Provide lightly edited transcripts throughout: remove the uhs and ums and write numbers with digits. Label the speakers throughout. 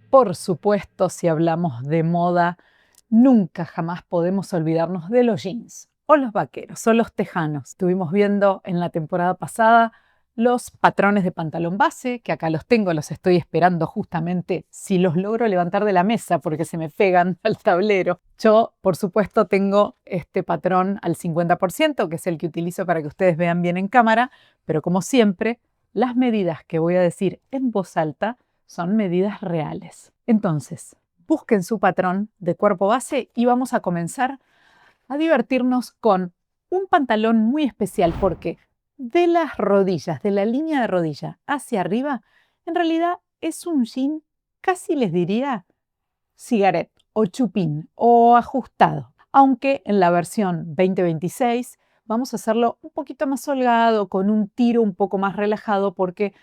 Speaker 1: Por supuesto, si hablamos de moda, nunca jamás podemos olvidarnos de los jeans, o los vaqueros, o los tejanos. Estuvimos viendo en la temporada pasada los patrones de pantalón base, que acá los tengo, los estoy esperando justamente si los logro levantar de la mesa porque se me pegan al tablero. Yo, por supuesto, tengo este patrón al 50%, que es el que utilizo para que ustedes vean bien en cámara, pero como siempre, las medidas que voy a decir en voz alta son medidas reales. Entonces, busquen su patrón de cuerpo base y vamos a comenzar a divertirnos con un pantalón muy especial porque de las rodillas, de la línea de rodilla hacia arriba, en realidad es un jean, casi les diría cigarette o chupín o ajustado. Aunque en la versión 2026 vamos a hacerlo un poquito más holgado, con un tiro un poco más relajado porque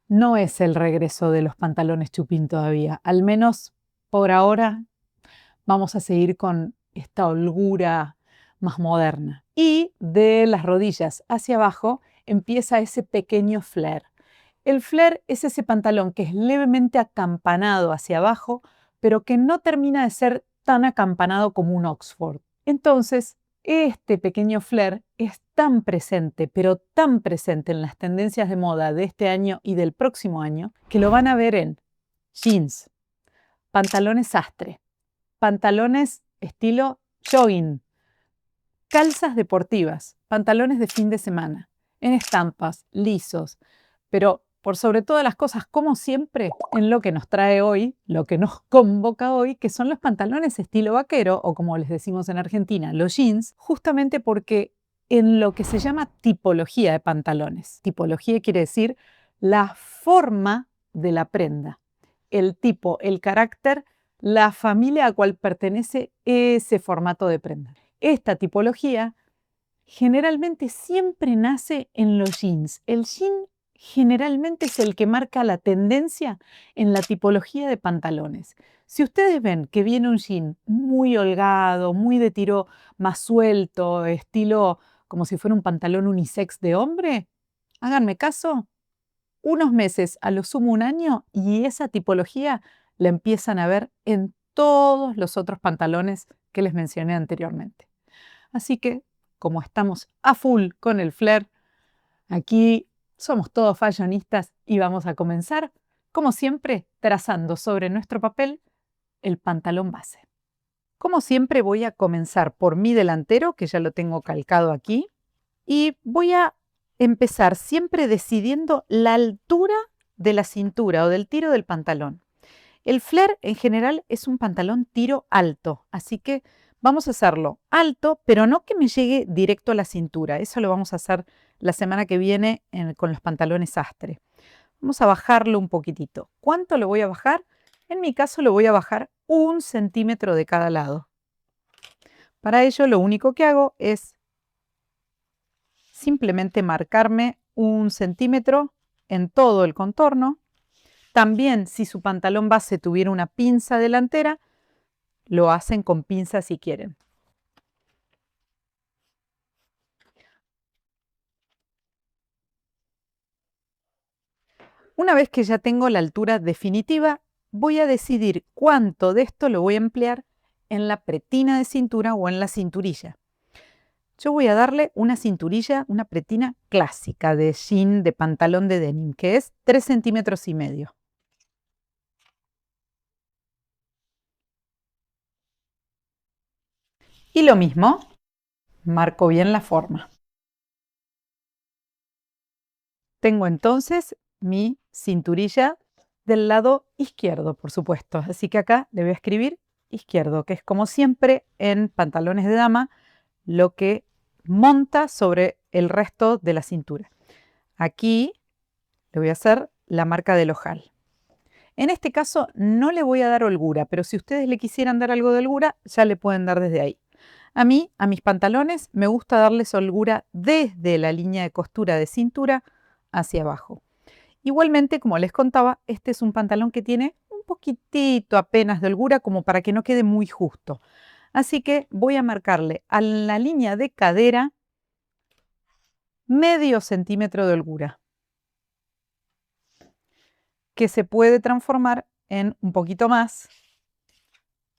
Speaker 1: no es el regreso de los pantalones chupín todavía. Al menos por ahora vamos a seguir con esta holgura más moderna. Y de las rodillas hacia abajo empieza ese pequeño flare. El flare es ese pantalón que es levemente acampanado hacia abajo, pero que no termina de ser tan acampanado como un Oxford. Entonces, este pequeño flare es tan presente, pero tan presente en las tendencias de moda de este año y del próximo año, que lo van a ver en jeans, pantalones sastre, pantalones estilo jogging, calzas deportivas, pantalones de fin de semana, en estampas, lisos, pero por sobre todas las cosas, como siempre, en lo que nos trae hoy, lo que nos convoca hoy, que son los pantalones estilo vaquero, o como les decimos en Argentina, los jeans, justamente porque en lo que se llama tipología de pantalones. Tipología quiere decir la forma de la prenda, el tipo, el carácter, la familia a cual pertenece ese formato de prenda. Esta tipología generalmente siempre nace en los jeans. El jean generalmente es el que marca la tendencia en la tipología de pantalones. Si ustedes ven que viene un jean muy holgado, muy de tiro más suelto, estilo como si fuera un pantalón unisex de hombre, háganme caso, unos meses, a lo sumo un año, y esa tipología la empiezan a ver en todos los otros pantalones que les mencioné anteriormente. Así que, como estamos a full con el flare, aquí somos todos fashionistas y vamos a comenzar, como siempre, trazando sobre nuestro papel el pantalón base. Como siempre, voy a comenzar por mi delantero, que ya lo tengo calcado aquí, y voy a empezar siempre decidiendo la altura de la cintura o del tiro del pantalón. El flare en general es un pantalón tiro alto, así que vamos a hacerlo alto, pero no que me llegue directo a la cintura. Eso lo vamos a hacer la semana que viene con los pantalones sastre. Vamos a bajarlo un poquitito. ¿Cuánto lo voy a bajar? En mi caso lo voy a bajar 1 centímetro de cada lado. Para ello lo único que hago es simplemente marcarme 1 centímetro en todo el contorno. También si su pantalón base tuviera una pinza delantera, lo hacen con pinza si quieren. Una vez que ya tengo la altura definitiva, voy a decidir cuánto de esto lo voy a emplear en la pretina de cintura o en la cinturilla. Yo voy a darle una cinturilla, una pretina clásica de jean, de pantalón de denim, que es 3,5 centímetros. Y lo mismo, marco bien la forma. Tengo entonces mi cinturilla del lado izquierdo, por supuesto. Así que acá le voy a escribir izquierdo, que es como siempre en pantalones de dama, lo que monta sobre el resto de la cintura. Aquí le voy a hacer la marca del ojal. En este caso no le voy a dar holgura, pero si ustedes le quisieran dar algo de holgura, ya le pueden dar desde ahí. A mí, a mis pantalones, me gusta darles holgura desde la línea de costura de cintura hacia abajo. Igualmente, como les contaba, este es un pantalón que tiene un poquitito apenas de holgura como para que no quede muy justo. Así que voy a marcarle a la línea de cadera medio centímetro de holgura, que se puede transformar en un poquito más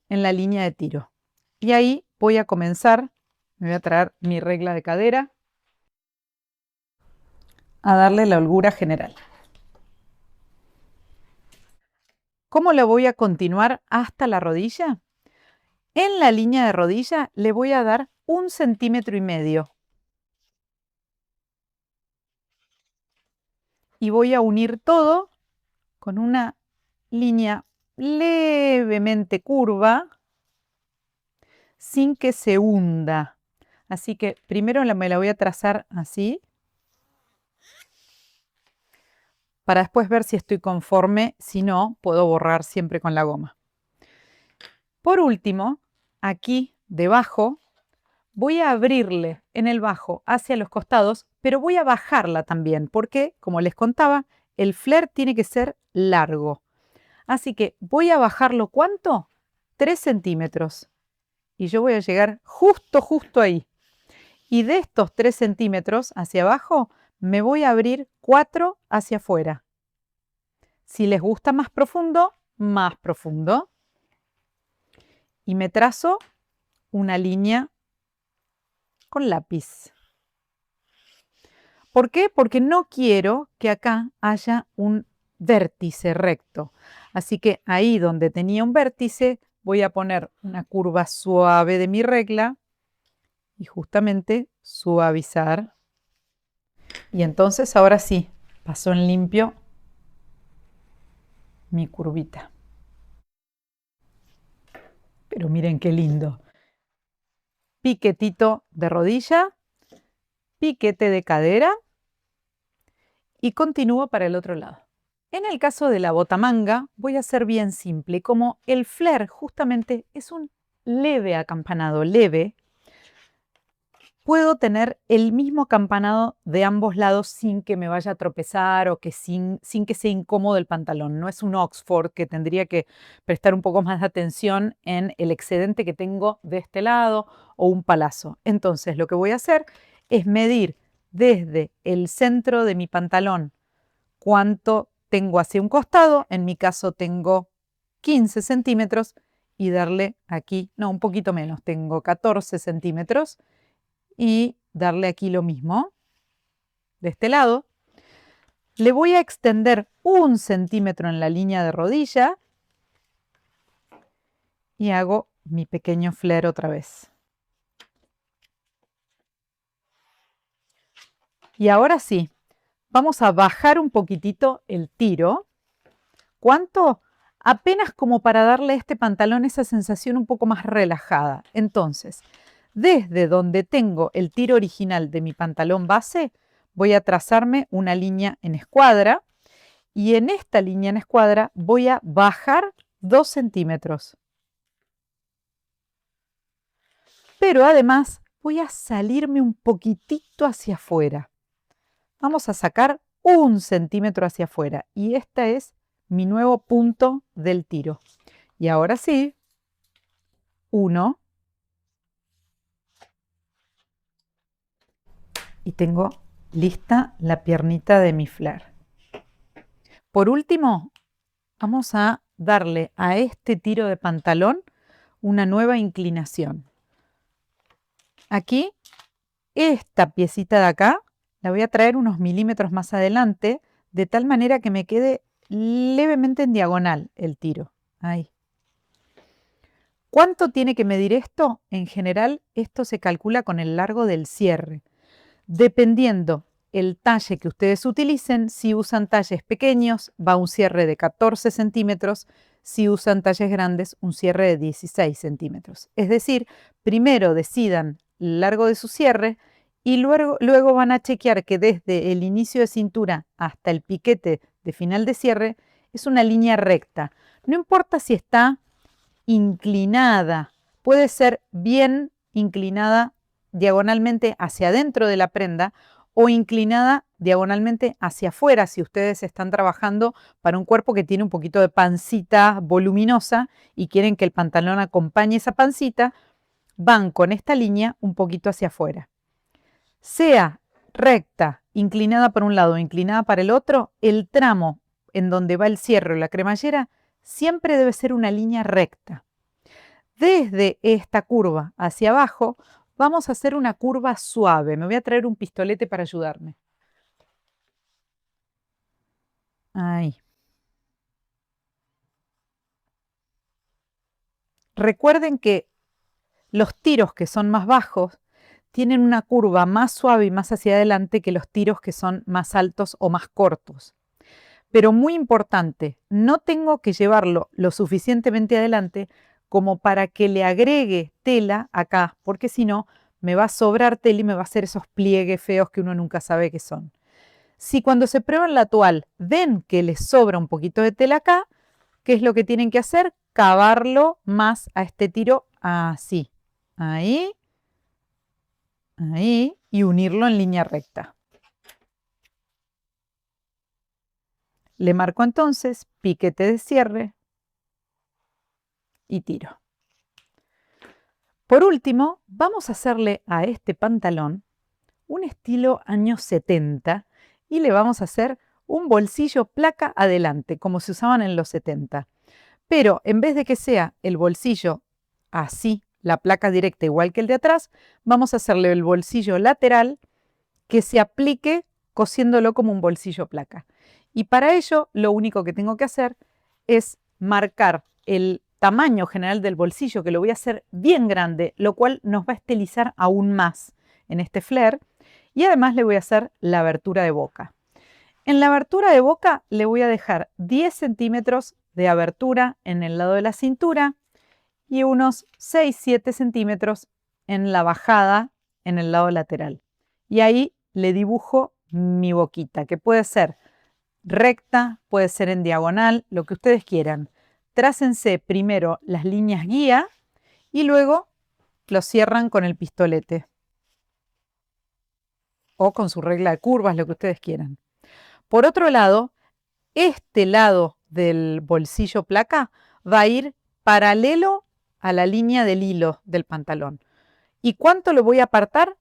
Speaker 1: en la línea de tiro. Y ahí voy a comenzar, me voy a traer mi regla de cadera, a darle la holgura general. ¿Cómo lo voy a continuar hasta la rodilla? En la línea de rodilla le voy a dar 1,5 centímetros. Y voy a unir todo con una línea levemente curva sin que se hunda. Así que primero me la voy a trazar así para después ver si estoy conforme. Si no, puedo borrar siempre con la goma. Por último, aquí debajo voy a abrirle en el bajo hacia los costados, pero voy a bajarla también porque, como les contaba, el flare tiene que ser largo. Así que voy a bajarlo, ¿cuánto? 3 centímetros. Y yo voy a llegar justo ahí. Y de estos 3 centímetros hacia abajo, me voy a abrir 4 hacia afuera. Si les gusta más profundo, más profundo. Y me trazo una línea con lápiz. ¿Por qué? Porque no quiero que acá haya un vértice recto. Así que ahí donde tenía un vértice, voy a poner una curva suave de mi regla y justamente suavizar. Y entonces ahora sí, pasó en limpio mi curvita. Pero miren qué lindo. Piquetito de rodilla, piquete de cadera y continúo para el otro lado. En el caso de la botamanga voy a ser bien simple. Como el flare justamente es un leve acampanado, leve, puedo tener el mismo acampanado de ambos lados sin que me vaya a tropezar o que sin que sea incómodo el pantalón. No es un Oxford que tendría que prestar un poco más de atención en el excedente que tengo de este lado o un palazo. Entonces lo que voy a hacer es medir desde el centro de mi pantalón cuánto tengo hacia un costado. En mi caso tengo 15 centímetros y darle aquí, no, un poquito menos, tengo 14 centímetros. Y darle aquí lo mismo, de este lado. Le voy a extender 1 centímetro en la línea de rodilla y hago mi pequeño flare otra vez. Y ahora sí, vamos a bajar un poquitito el tiro. ¿Cuánto? Apenas como para darle a este pantalón esa sensación un poco más relajada. Entonces, desde donde tengo el tiro original de mi pantalón base, voy a trazarme una línea en escuadra y en esta línea en escuadra voy a bajar 2 centímetros. Pero además voy a salirme un poquitito hacia afuera. Vamos a sacar 1 centímetro hacia afuera y este es mi nuevo punto del tiro. Y ahora sí, 1. Y tengo lista la piernita de mi flare. Por último, vamos a darle a este tiro de pantalón una nueva inclinación. Aquí, esta piecita de acá, la voy a traer unos milímetros más adelante, de tal manera que me quede levemente en diagonal el tiro. Ahí. ¿Cuánto tiene que medir esto? En general, esto se calcula con el largo del cierre. Dependiendo el talle que ustedes utilicen, si usan talles pequeños, va un cierre de 14 centímetros, si usan talles grandes, un cierre de 16 centímetros. Es decir, primero decidan el largo de su cierre y luego van a chequear que desde el inicio de cintura hasta el piquete de final de cierre es una línea recta. No importa si está inclinada, puede ser bien inclinada diagonalmente hacia adentro de la prenda o inclinada diagonalmente hacia afuera si ustedes están trabajando para un cuerpo que tiene un poquito de pancita voluminosa y quieren que el pantalón acompañe esa pancita, van con esta línea un poquito hacia afuera. Sea recta, inclinada para un lado o inclinada para el otro, el tramo en donde va el cierre o la cremallera siempre debe ser una línea recta. Desde esta curva hacia abajo, vamos a hacer una curva suave. Me voy a traer un pistolete para ayudarme. Ahí. Recuerden que los tiros que son más bajos tienen una curva más suave y más hacia adelante que los tiros que son más altos o más cortos. Pero muy importante, no tengo que llevarlo lo suficientemente adelante como para que le agregue tela acá, porque si no, me va a sobrar tela y me va a hacer esos pliegues feos que uno nunca sabe qué son. Si cuando se prueban la toal ven que les sobra un poquito de tela acá, ¿qué es lo que tienen que hacer? Cavarlo más a este tiro así. Ahí, ahí, y unirlo en línea recta. Le marco entonces piquete de cierre y tiro. Por último, vamos a hacerle a este pantalón un estilo años 70 y le vamos a hacer un bolsillo placa adelante, como se usaban en los 70. Pero en vez de que sea el bolsillo así, la placa directa igual que el de atrás, vamos a hacerle el bolsillo lateral que se aplique cosiéndolo como un bolsillo placa. Y para ello, lo único que tengo que hacer es marcar el tamaño general del bolsillo, que lo voy a hacer bien grande, lo cual nos va a estilizar aún más en este flare. Y además le voy a hacer la abertura de boca. En la abertura de boca le voy a dejar 10 centímetros de abertura en el lado de la cintura y unos 6-7 centímetros en la bajada en el lado lateral. Y ahí le dibujo mi boquita, que puede ser recta, puede ser en diagonal, lo que ustedes quieran. Trácense primero las líneas guía y luego lo cierran con el pistolete o con su regla de curvas, lo que ustedes quieran. Por otro lado, este lado del bolsillo placa va a ir paralelo a la línea del hilo del pantalón. ¿Y cuánto lo voy a apartar?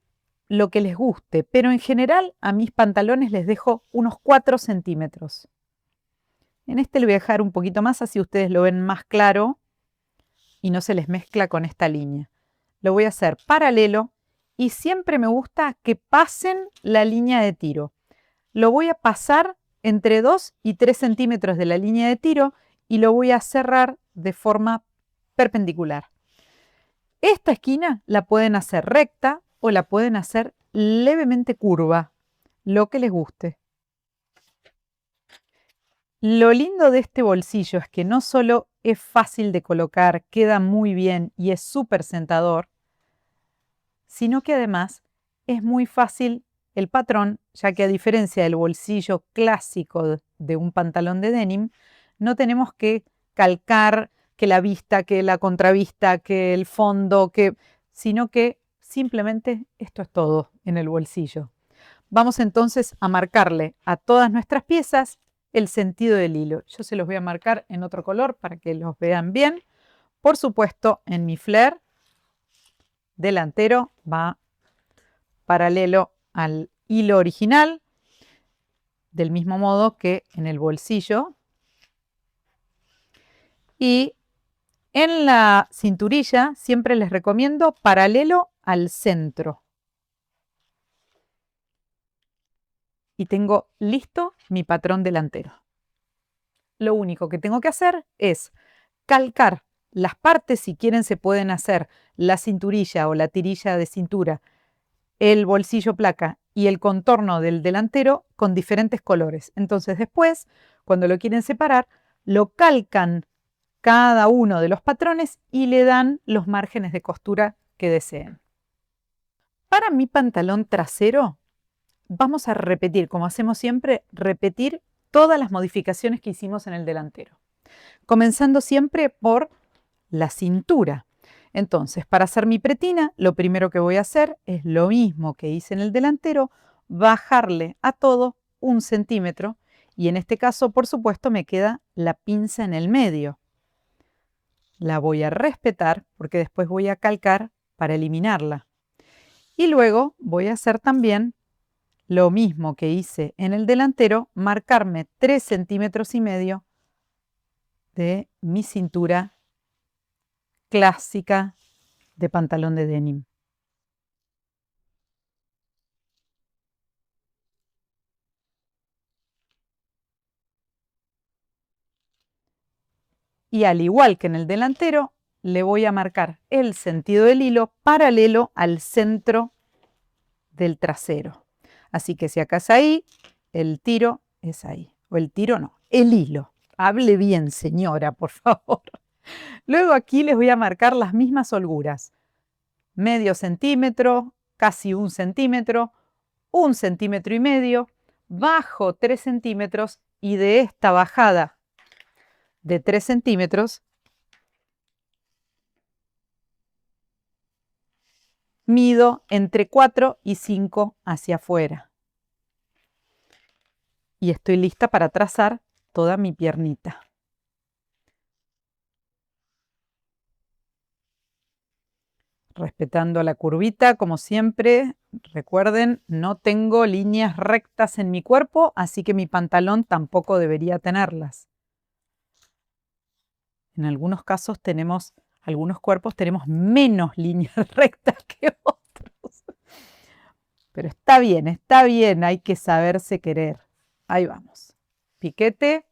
Speaker 1: Lo que les guste, pero en general a mis pantalones les dejo unos 4 centímetros. En este le voy a dejar un poquito más, así ustedes lo ven más claro y no se les mezcla con esta línea. Lo voy a hacer paralelo y siempre me gusta que pasen la línea de tiro. Lo voy a pasar entre 2 y 3 centímetros de la línea de tiro y lo voy a cerrar de forma perpendicular. Esta esquina la pueden hacer recta o la pueden hacer levemente curva, lo que les guste. Lo lindo de este bolsillo es que no solo es fácil de colocar, queda muy bien y es súper sentador, sino que además es muy fácil el patrón, ya que a diferencia del bolsillo clásico de un pantalón de denim, no tenemos que calcar que la vista, que la contravista, que el fondo, sino que simplemente esto es todo en el bolsillo. Vamos entonces a marcarle a todas nuestras piezas el sentido del hilo. Yo se los voy a marcar en otro color para que los vean bien. Por supuesto, en mi flare delantero va paralelo al hilo original, del mismo modo que en el bolsillo. Y en la cinturilla siempre les recomiendo paralelo al centro. Y tengo listo mi patrón delantero. Lo único que tengo que hacer es calcar las partes, si quieren se pueden hacer la cinturilla o la tirilla de cintura, el bolsillo placa y el contorno del delantero con diferentes colores. Entonces después, cuando lo quieren separar, lo calcan cada uno de los patrones y le dan los márgenes de costura que deseen. Para mi pantalón trasero, vamos a repetir, como hacemos siempre, repetir todas las modificaciones que hicimos en el delantero. Comenzando siempre por la cintura. Entonces, para hacer mi pretina, lo primero que voy a hacer es lo mismo que hice en el delantero, bajarle a todo 1 centímetro y en este caso, por supuesto, me queda la pinza en el medio. La voy a respetar porque después voy a calcar para eliminarla. Y luego voy a hacer también lo mismo que hice en el delantero, marcarme 3,5 centímetros de mi cintura clásica de pantalón de denim. Y al igual que en el delantero, le voy a marcar el sentido del hilo paralelo al centro del trasero. Así que si acá es ahí, el tiro es ahí. O el tiro no, el hilo. Hable bien, señora, por favor. Luego aquí les voy a marcar las mismas holguras. Medio centímetro, casi 1 centímetro, 1,5 centímetros, bajo 3 centímetros y de esta bajada de 3 centímetros mido entre 4 y 5 hacia afuera. Y estoy lista para trazar toda mi piernita. Respetando la curvita, como siempre, recuerden, no tengo líneas rectas en mi cuerpo, así que mi pantalón tampoco debería tenerlas. En algunos casos algunos cuerpos tenemos menos líneas rectas que otros. Pero está bien, hay que saberse querer. Ahí vamos. Piquete.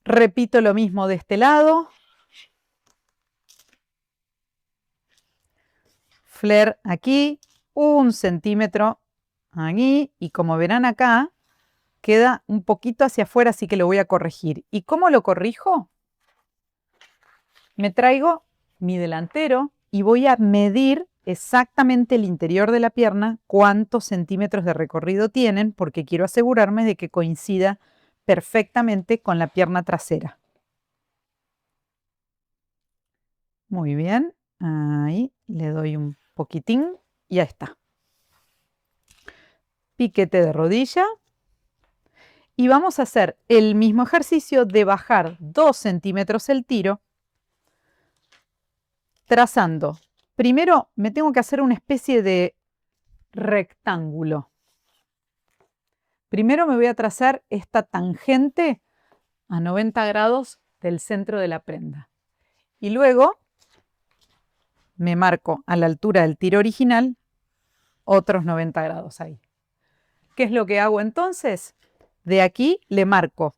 Speaker 1: Repito lo mismo de este lado. Flare aquí, 1 centímetro aquí. Y como verán acá, queda un poquito hacia afuera, así que lo voy a corregir. ¿Y cómo lo corrijo? Me traigo mi delantero y voy a medir exactamente el interior de la pierna, cuántos centímetros de recorrido tienen, porque quiero asegurarme de que coincida perfectamente con la pierna trasera. Muy bien, ahí le doy un poquitín y ya está. Piquete de rodilla. Y vamos a hacer el mismo ejercicio de bajar 2 centímetros el tiro, trazando. Primero me tengo que hacer una especie de rectángulo. Primero me voy a trazar esta tangente a 90 grados del centro de la prenda. Y luego me marco a la altura del tiro original otros 90 grados ahí. ¿Qué es lo que hago entonces? De aquí le marco.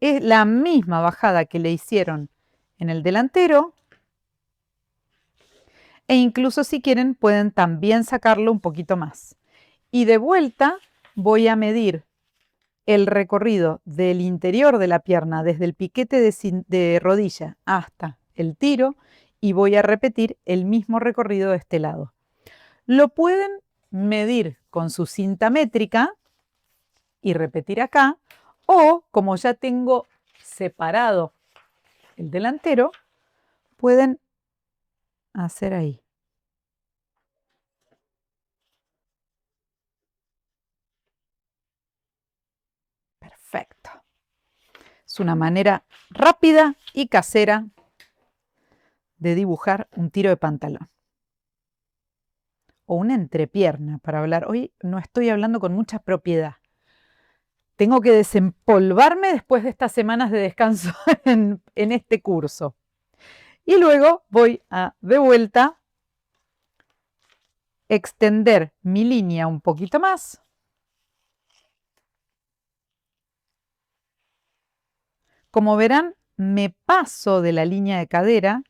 Speaker 1: Es la misma bajada que le hicieron en el delantero. E incluso si quieren pueden también sacarlo un poquito más. Y de vuelta voy a medir el recorrido del interior de la pierna, desde el piquete de rodilla hasta el tiro, y voy a repetir el mismo recorrido de este lado. Lo pueden medir con su cinta métrica y repetir acá, o como ya tengo separado el delantero, pueden hacer ahí. Perfecto. Es una manera rápida y casera de dibujar un tiro de pantalón. O una entrepierna, para hablar. Hoy no estoy hablando con mucha propiedad. Tengo que desempolvarme después de estas semanas de descanso en este curso. Y luego voy a, de vuelta, extender mi línea un poquito más. Como verán, me paso de la línea de cadera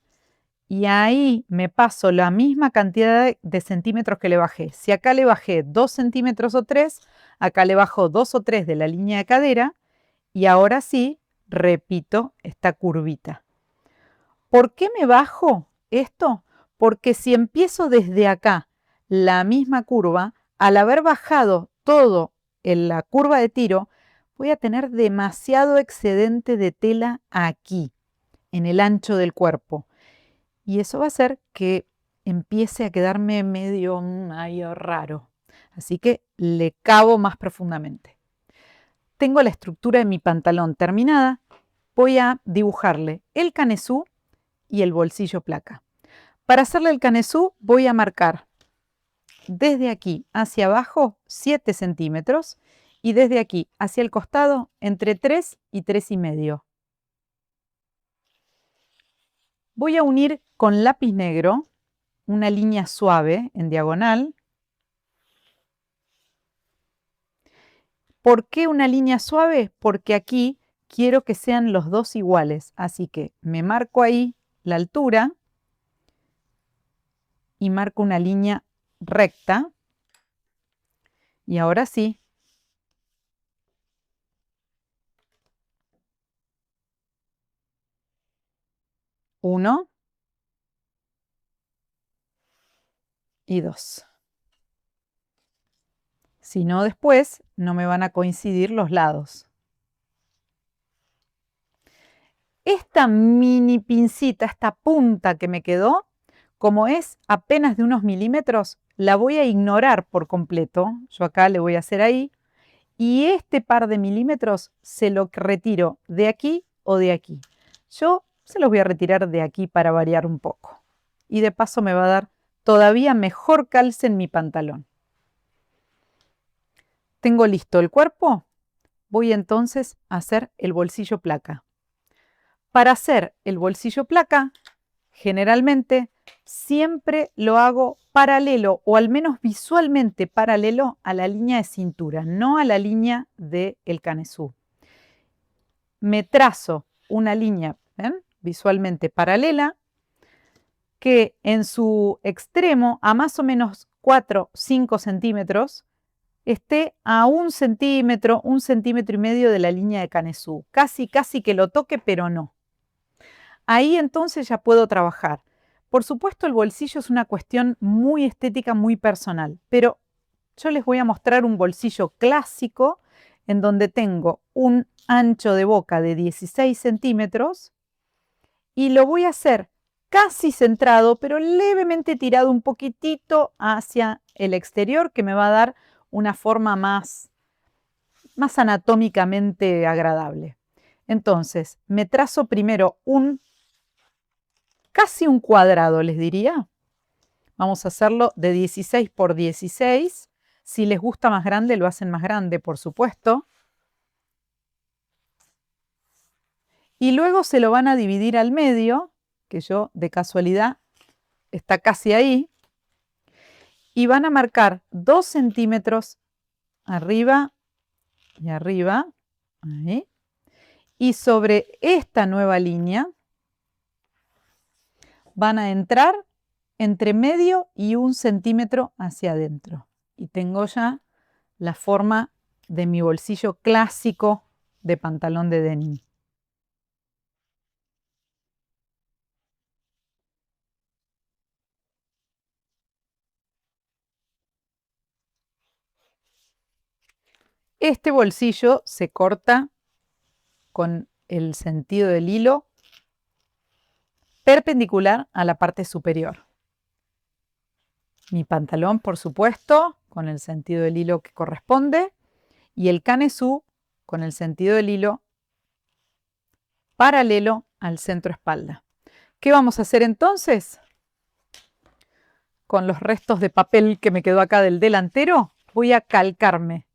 Speaker 1: y ahí me paso la misma cantidad de centímetros que le bajé. Si acá le bajé 2 centímetros o 3, acá le bajo 2 o 3 de la línea de cadera y ahora sí repito esta curvita. ¿Por qué me bajo esto? Porque si empiezo desde acá la misma curva, al haber bajado todo en la curva de tiro, voy a tener demasiado excedente de tela aquí, en el ancho del cuerpo. Y eso va a hacer que empiece a quedarme medio raro. Así que le cavo más profundamente. Tengo la estructura de mi pantalón terminada. Voy a dibujarle el canesú y el bolsillo placa. Para hacerle el canesú voy a marcar desde aquí hacia abajo 7 centímetros y desde aquí hacia el costado entre 3 y 3,5. Voy a unir con lápiz negro una línea suave en diagonal. ¿Por qué una línea suave? Porque aquí quiero que sean los dos iguales, así que me marco ahí la altura y marco una línea recta. Y ahora sí. 1 y 2. Si no, después no me van a coincidir los lados. Esta mini pincita, esta punta que me quedó, como es apenas de unos milímetros, la voy a ignorar por completo. Yo acá le voy a hacer ahí. Y este par de milímetros se lo retiro de aquí o de aquí. Yo se los voy a retirar de aquí para variar un poco. Y de paso me va a dar todavía mejor calce en mi pantalón. Tengo listo el cuerpo. Voy entonces a hacer el bolsillo placa. Para hacer el bolsillo placa, generalmente siempre lo hago paralelo o al menos visualmente paralelo a la línea de cintura, no a la línea del canesú. Me trazo una línea, ¿ven?, visualmente paralela, que en su extremo, a más o menos 4 o 5 centímetros, esté a 1 centímetro, 1,5 centímetros de la línea de canesú. Casi que lo toque, pero no. Ahí entonces ya puedo trabajar. Por supuesto, el bolsillo es una cuestión muy estética, muy personal, pero yo les voy a mostrar un bolsillo clásico en donde tengo un ancho de boca de 16 centímetros y lo voy a hacer casi centrado, pero levemente tirado un poquitito hacia el exterior, que me va a dar una forma más anatómicamente agradable. Entonces, me trazo primero casi un cuadrado, les diría. Vamos a hacerlo de 16 por 16. Si les gusta más grande, lo hacen más grande, por supuesto. Y luego se lo van a dividir al medio, que yo de casualidad está casi ahí. Y van a marcar 2 centímetros arriba y arriba. Ahí. Y sobre esta nueva línea van a entrar entre medio y 1 centímetro hacia adentro. Y tengo ya la forma de mi bolsillo clásico de pantalón de denim. Este bolsillo se corta con el sentido del hilo perpendicular a la parte superior. Mi pantalón, por supuesto, con el sentido del hilo que corresponde, y el canesú con el sentido del hilo paralelo al centro espalda. ¿Qué vamos a hacer entonces? Con los restos de papel que me quedó acá del delantero, voy a calcarme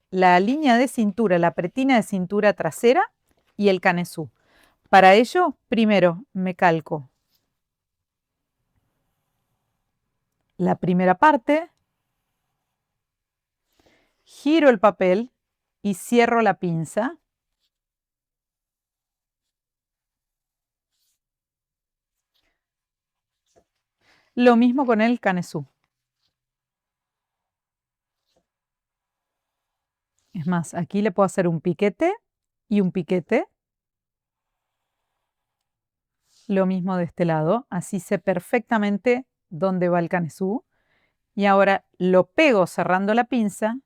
Speaker 1: la línea de cintura, la pretina de cintura trasera y el canesú. Para ello, primero me calco la primera parte, giro el papel y cierro la pinza. Lo mismo con el canesú. Es más, aquí le puedo hacer un piquete y un piquete. Lo mismo de este lado, así sé perfectamente dónde va el canesú. Y ahora lo pego cerrando la pinza.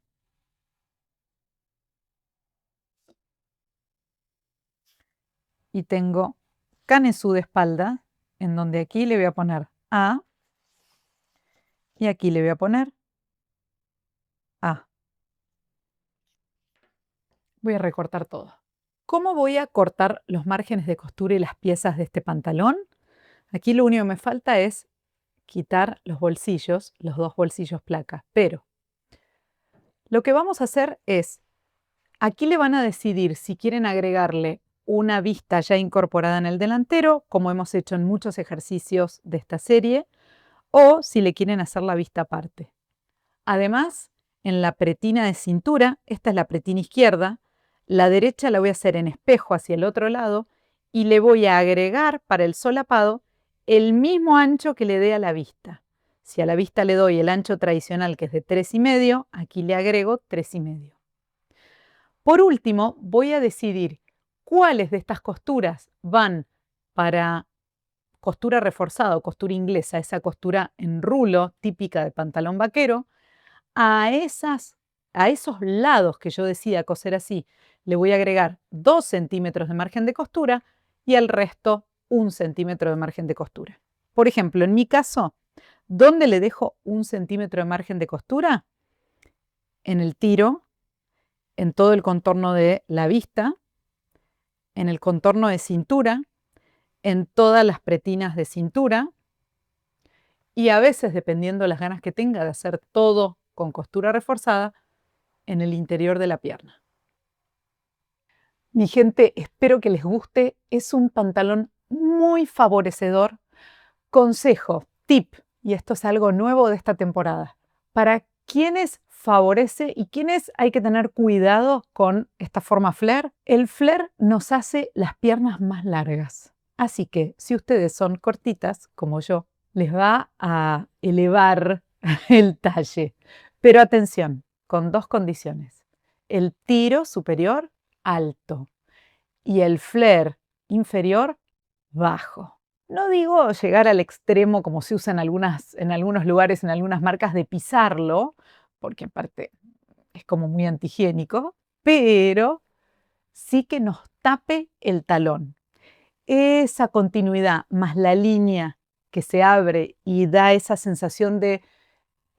Speaker 1: Y tengo canesú de espalda, en donde aquí le voy a poner A y aquí le voy a poner A. Voy a recortar todo. ¿Cómo voy a cortar los márgenes de costura y las piezas de este pantalón? Aquí lo único que me falta es quitar los bolsillos, los dos bolsillos placa. Pero lo que vamos a hacer es Aquí le van a decidir si quieren agregarle una vista ya incorporada en el delantero, como hemos hecho en muchos ejercicios de esta serie, o si le quieren hacer la vista aparte. Además, en la pretina de cintura, esta es la pretina izquierda, la derecha la voy a hacer en espejo hacia el otro lado y le voy a agregar para el solapado el mismo ancho que le dé a la vista. Si a la vista le doy el ancho tradicional que es de 3,5, aquí le agrego 3,5. Por último, voy a decidir cuáles de estas costuras van para costura reforzada o costura inglesa, esa costura en rulo típica de pantalón vaquero. A esos lados que yo decida coser así, le voy a agregar 2 centímetros de margen de costura y al resto 1 centímetro de margen de costura. Por ejemplo, en mi caso, ¿dónde le dejo 1 centímetro de margen de costura? En el tiro, en todo el contorno de la vista, en el contorno de cintura, en todas las pretinas de cintura y a veces, dependiendo de las ganas que tenga de hacer todo con costura reforzada, en el interior de la pierna. Mi gente, espero que les guste. Es un pantalón muy favorecedor. Consejo, tip, y esto es algo nuevo de esta temporada. Para quienes favorece y quienes hay que tener cuidado con esta forma flare, el flare nos hace las piernas más largas. Así que si ustedes son cortitas, como yo, les va a elevar el talle. Pero atención, con 2 condiciones. El tiro superior, alto, y el flare inferior, bajo. No digo llegar al extremo como se usa en algunos lugares, en algunas marcas, de pisarlo, porque aparte es como muy antihigiénico, pero sí que nos tape el talón. Esa continuidad más la línea que se abre y da esa sensación de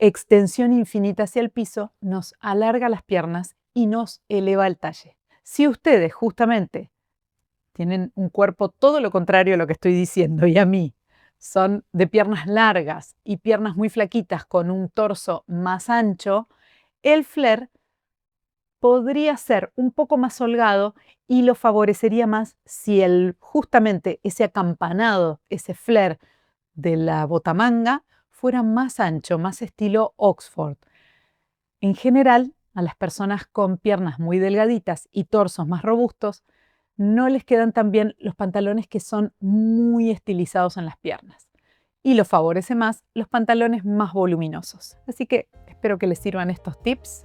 Speaker 1: extensión infinita hacia el piso, nos alarga las piernas y nos eleva el talle. Si ustedes justamente tienen un cuerpo todo lo contrario a lo que estoy diciendo y a mí, son de piernas largas y piernas muy flaquitas con un torso más ancho, el flare podría ser un poco más holgado y lo favorecería más si justamente ese acampanado, ese flare de la botamanga fuera más ancho, más estilo Oxford. En general, a las personas con piernas muy delgaditas y torsos más robustos, no les quedan tan bien los pantalones que son muy estilizados en las piernas. Y lo favorece más los pantalones más voluminosos. Así que espero que les sirvan estos tips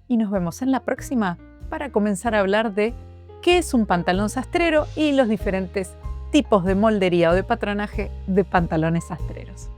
Speaker 1: y nos vemos en la próxima para comenzar a hablar de qué es un pantalón sastrero y los diferentes tipos de moldería o de patronaje de pantalones sastreros.